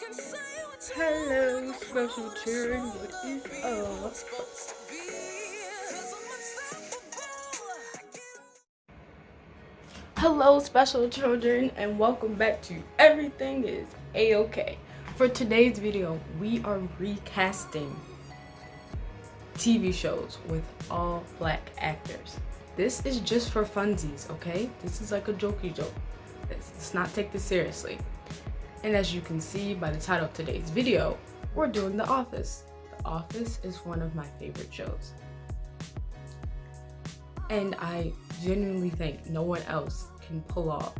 Hello, special children. What is up? Hello, special children, and welcome back to Everything is A-OK. For today's video, we are recasting TV shows with all black actors. This is just for funsies, okay? This is like a jokey joke. Let's not take this seriously. And as you can see by the title of today's video, we're doing The Office. The Office is one of my favorite shows. And I genuinely think no one else can pull off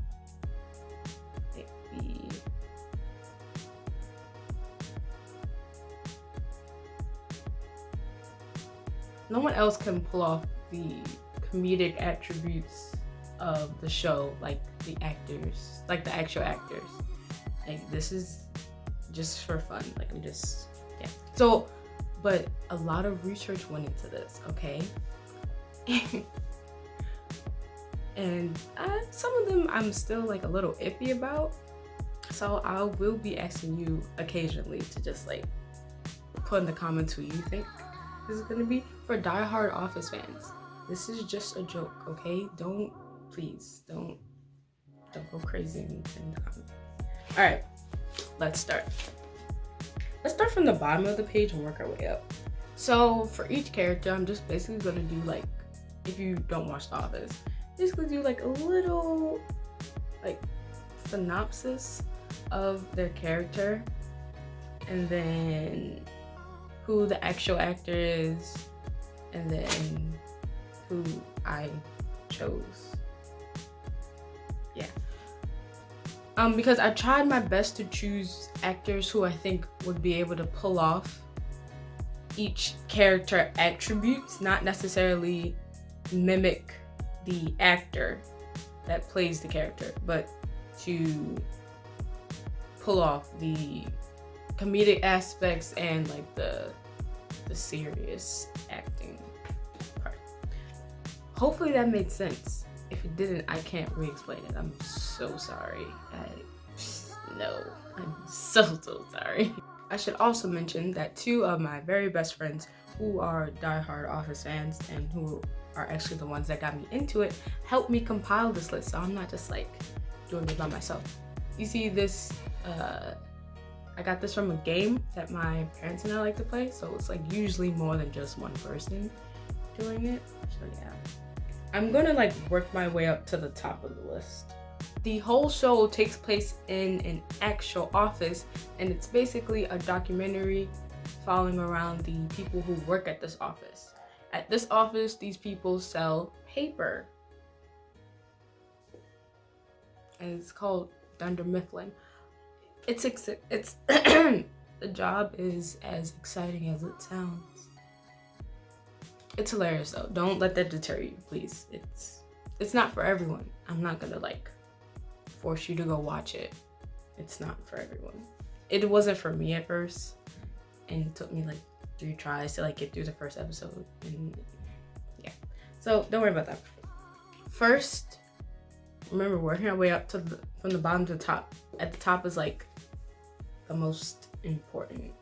the comedic attributes of the show, like the actors, like the actual actors. Like, this is just for fun. Like, yeah. So, but a lot of research went into this, okay? And some of them I'm still like a little iffy about. So I will be asking you occasionally to just like put in the comments who you think this is gonna be. For diehard Office fans, this is just a joke, okay? Please don't go crazy in the comments. All right, let's start. Let's start from the bottom of the page and work our way up. So for each character, I'm just basically gonna do, like, if you don't watch The Office, basically do like a little like synopsis of their character, and then who the actual actor is, and then who I chose. Yeah. Because I tried my best to choose actors who I think would be able to pull off each character attributes, not necessarily mimic the actor that plays the character, but to pull off the comedic aspects and like the serious acting part. Hopefully that made sense. If it didn't, I can't re-explain it. I'm so sorry. I'm so sorry. I should also mention that two of my very best friends who are diehard Office fans and who are actually the ones that got me into it helped me compile this list, so I'm not just like doing it by myself. You see this, I got this from a game that my parents and I like to play, so it's like usually more than just one person doing it. So yeah, I'm gonna like work my way up to the top of the list. The whole show takes place in an actual office, and it's basically a documentary following around the people who work at this office. At this office, these people sell paper, and it's called Dunder Mifflin. It's the job is as exciting as it sounds. It's hilarious though. Don't let that deter you, please. It's not for everyone. I'm not gonna like force you to go watch it. It's not for everyone. It wasn't for me at first, and it took me like 3 tries to like get through the first episode, and yeah. So don't worry about that. First, remember, working our way up to from the bottom to the top. At the top is like the most important,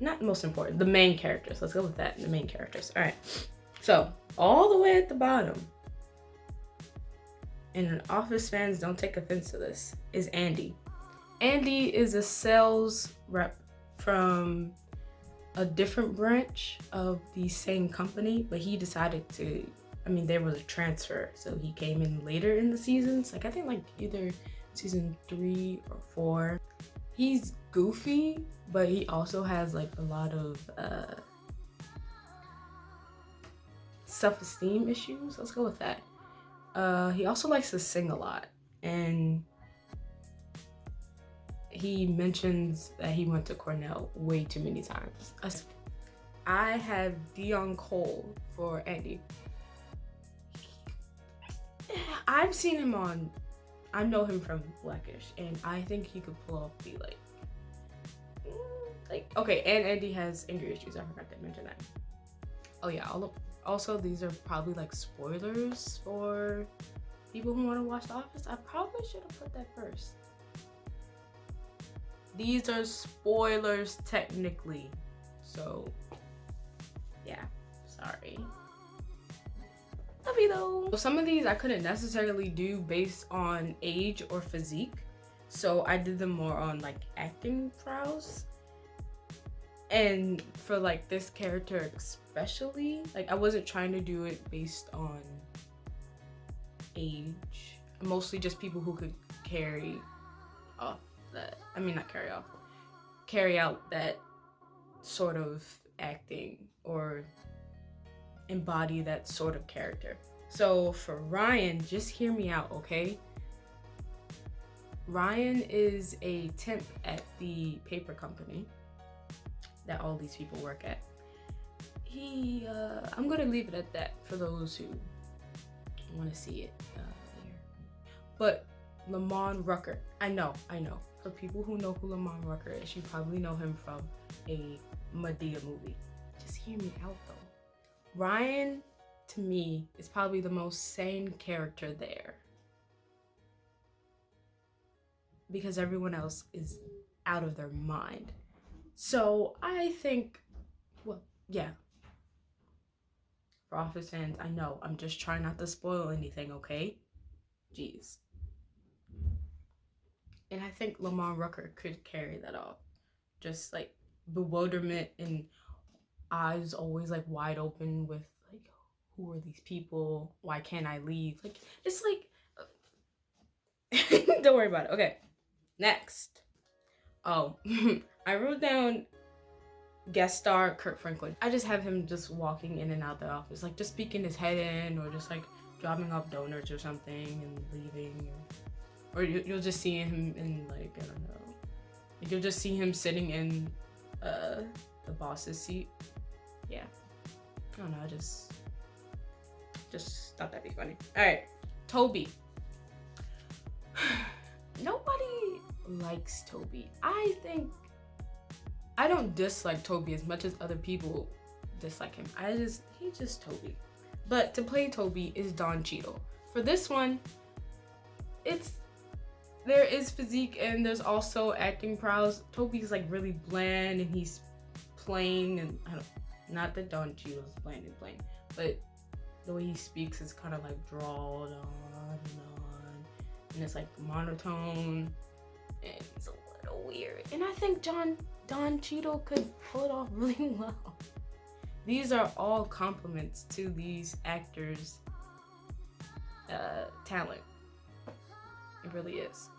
not the most important, the main characters. Let's go with that, the main characters. All right, so all the way at the bottom, and Office fans don't take offense to this, is Andy. Andy is a sales rep from a different branch of the same company, but he decided to, there was a transfer, so he came in later in the seasons, like I think like either season 3 or 4. He's goofy, but he also has like a lot of self-esteem issues. Let's go with that. He also likes to sing a lot, and he mentions that he went to Cornell way too many times. I have Dion Cole for Andy. I've seen him on, I know him from Blackish, and I think he could pull off the okay, and Andy has anger issues. I forgot to mention that. Oh yeah, also these are probably like spoilers for people who want to watch The Office. I probably should have put that first. These are spoilers technically. So, yeah, sorry. Love you though. Some of these I couldn't necessarily do based on age or physique. So I did them more on like acting prowess. And for like this character especially, like I wasn't trying to do it based on age. Mostly just people who could carry off that, I mean not carry off, carry out that sort of acting or embody that sort of character. So for Ryan, just hear me out, okay? Ryan is a temp at the paper company that all these people work at. I'm gonna leave it at that for those who want to see it later. But Lamont Rucker, I know. For people who know who Lamont Rucker is, you probably know him from a Madea movie. Just hear me out though. Ryan, to me, is probably the most sane character there. Because everyone else is out of their mind. So I think, well, yeah. For Office fans, I know, I'm just trying not to spoil anything, okay? Jeez. And I think Lamont Rucker could carry that off. Just like bewilderment and eyes always like wide open with like, who are these people? Why can't I leave? Like, it's like, don't worry about it. Okay, next. Oh, I wrote down guest star Kurt Franklin. I just have him just walking in and out the office, like just peeking his head in, or just like dropping off donuts or something and leaving, or you'll just see him in like, I don't know, you'll just see him sitting in the boss's seat. Yeah, I don't know, I just thought that'd be funny. All right, Toby. Nobody likes Toby. I don't dislike Toby as much as other people dislike him. He's just Toby. But to play Toby is Don Cheadle. For this one, there is physique and there's also acting prowess. Toby's like really bland and he's plain, and not that Don Cheadle's bland and plain, but the way he speaks is kind of like drawled on, and it's like monotone, and it's a little weird. And I think Don Cheadle could pull it off really well. These are all compliments to these actors' talent. It really is.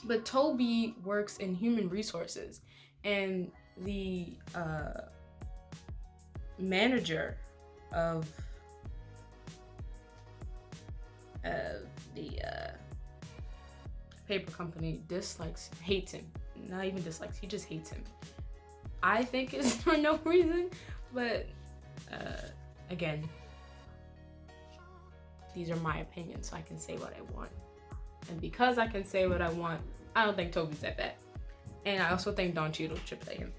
But Toby works in human resources, and the manager of the paper company hates him. Not even dislikes, he just hates him. I think it's for no reason, but again, these are my opinions, so I can say what I want. And because I can say what I want, I don't think Toby's that bad. And I also think Don Cheadle should play him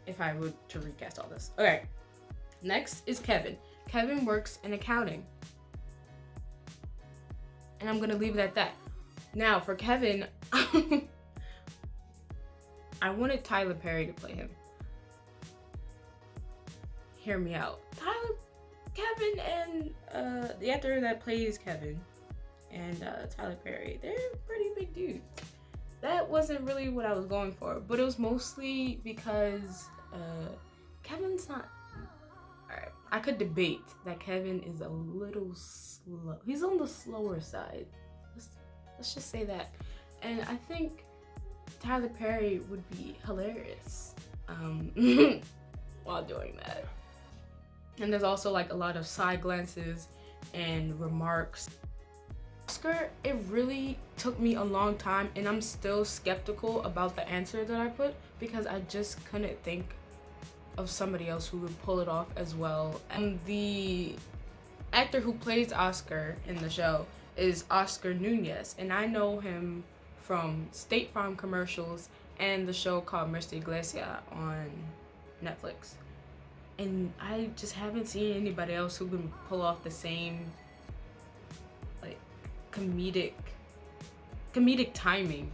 if I were to recast all this. Okay, next is Kevin. Kevin works in accounting. And I'm gonna leave it at that. Now for Kevin, I wanted Tyler Perry to play him. Hear me out. Kevin and the actor that plays Kevin and Tyler Perry, they're pretty big dudes. That wasn't really what I was going for, but it was mostly because Kevin's not. Alright, I could debate that Kevin is a little slow. He's on the slower side. Let's just say that. And I think Tyler Perry would be hilarious while doing that. And there's also like a lot of side glances and remarks. Oscar, it really took me a long time, and I'm still skeptical about the answer that I put because I just couldn't think of somebody else who would pull it off as well. And the actor who plays Oscar in the show is Oscar Nunez, and I know him from State Farm commercials and the show called Mr. Iglesia on Netflix. And I just haven't seen anybody else who can pull off the same like comedic timing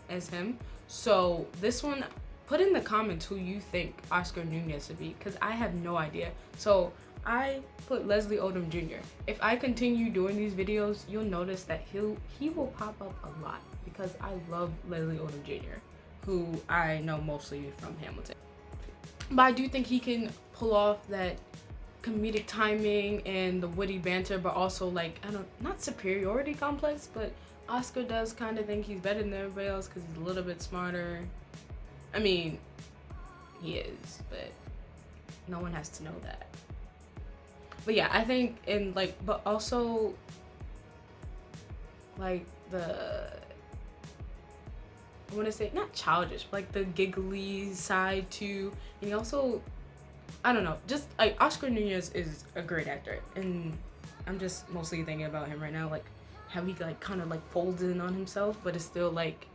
as him. So this one, put in the comments who you think Oscar Nunez should be, because I have no idea. So I put Leslie Odom Jr. If I continue doing these videos, you'll notice that he will pop up a lot, because I love Leslie Odom Jr., who I know mostly from Hamilton. But I do think he can pull off that comedic timing and the witty banter, but also like, I don't, not superiority complex, but Oscar does kind of think he's better than everybody else because he's a little bit smarter. I mean, he is, but no one has to know that. But yeah, I think but also like I want to say not childish, but like the giggly side too. And he also, I don't know, just like Oscar Nunez is a great actor, and I'm just mostly thinking about him right now, like how he like kind of like folds in on himself, but it's still like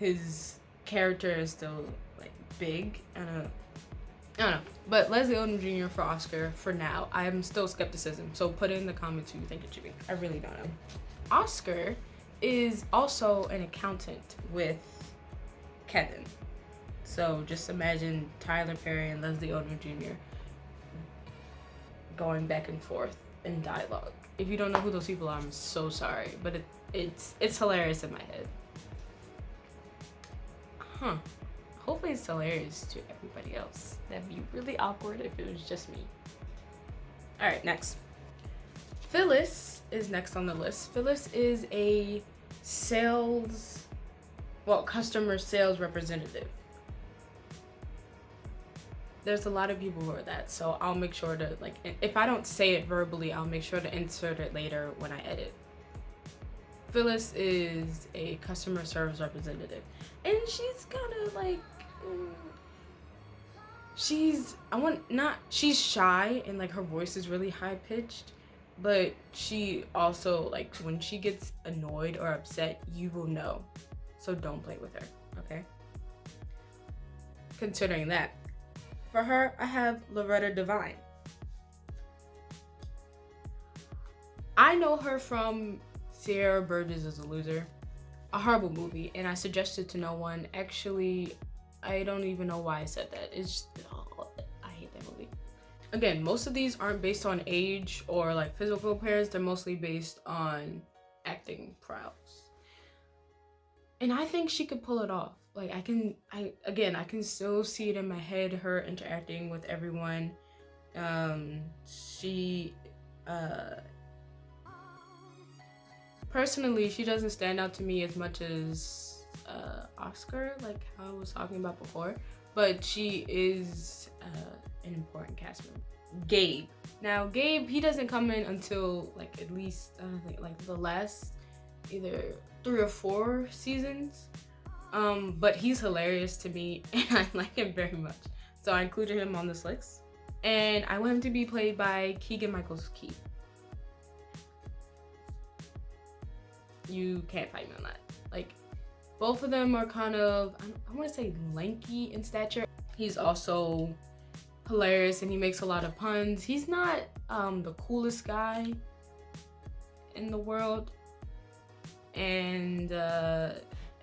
his character is still like big. I don't know. But Leslie Odom Jr. for Oscar for now. I am still skepticism, so put it in the comments who you think it should be. I really don't know. Oscar is also an accountant with Kevin. So just imagine Tyler Perry and Leslie Odom Jr. going back and forth in dialogue. If you don't know who those people are, I'm so sorry, but it's hilarious in my head. Hopefully it's hilarious to everybody else. That'd be really awkward if it was just me. All right, next. Phyllis is next on the list. Phyllis is a customer sales representative. There's a lot of people who are that, so I'll make sure to, like, if I don't say it verbally, I'll make sure to insert it later when I edit. Phyllis is a customer service representative, and she's kind of like, she's shy, and like her voice is really high pitched, but she also, like, when she gets annoyed or upset, you will know. So don't play with her, okay? Considering that, for her, I have Loretta Devine. I know her from Sierra Burgess is a Loser, a horrible movie, and I suggested to no one. Actually, I don't even know why I said that. I hate that movie. Again, most of these aren't based on age or like physical appearance. They're mostly based on acting prowess. And I think she could pull it off. Like I can still see it in my head, her interacting with everyone. Personally, she doesn't stand out to me as much as Oscar, like how I was talking about before, but she is an important cast member. Gabe. Now, Gabe, he doesn't come in until like at least, I don't think, like the last either 3 or 4 seasons. But he's hilarious to me, and I like him very much. So I included him on this list. And I want him to be played by Keegan-Michael Key. You can't fight me on that. Like, both of them are kind of, I want to say lanky in stature. He's also hilarious, and he makes a lot of puns. He's not the coolest guy in the world. And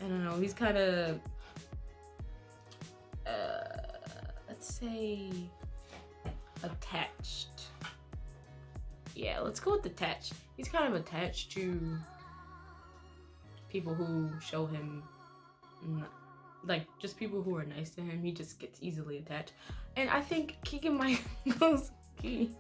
I don't know, he's kind of, let's say, attached. Yeah, let's go with attached. He's kind of attached to people who show him, like, just people who are nice to him. He just gets easily attached. And I think Keegan-Michael Key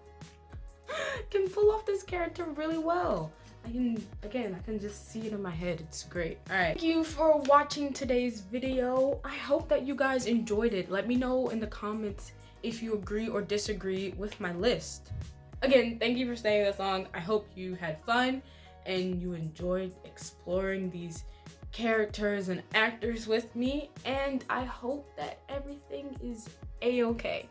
can pull off this character really well. I can just see it in my head. It's great. All right. Thank you for watching today's video. I hope that you guys enjoyed it. Let me know in the comments if you agree or disagree with my list. Again, thank you for staying this long. I hope you had fun and you enjoyed exploring these characters and actors with me. And I hope that everything is a-okay.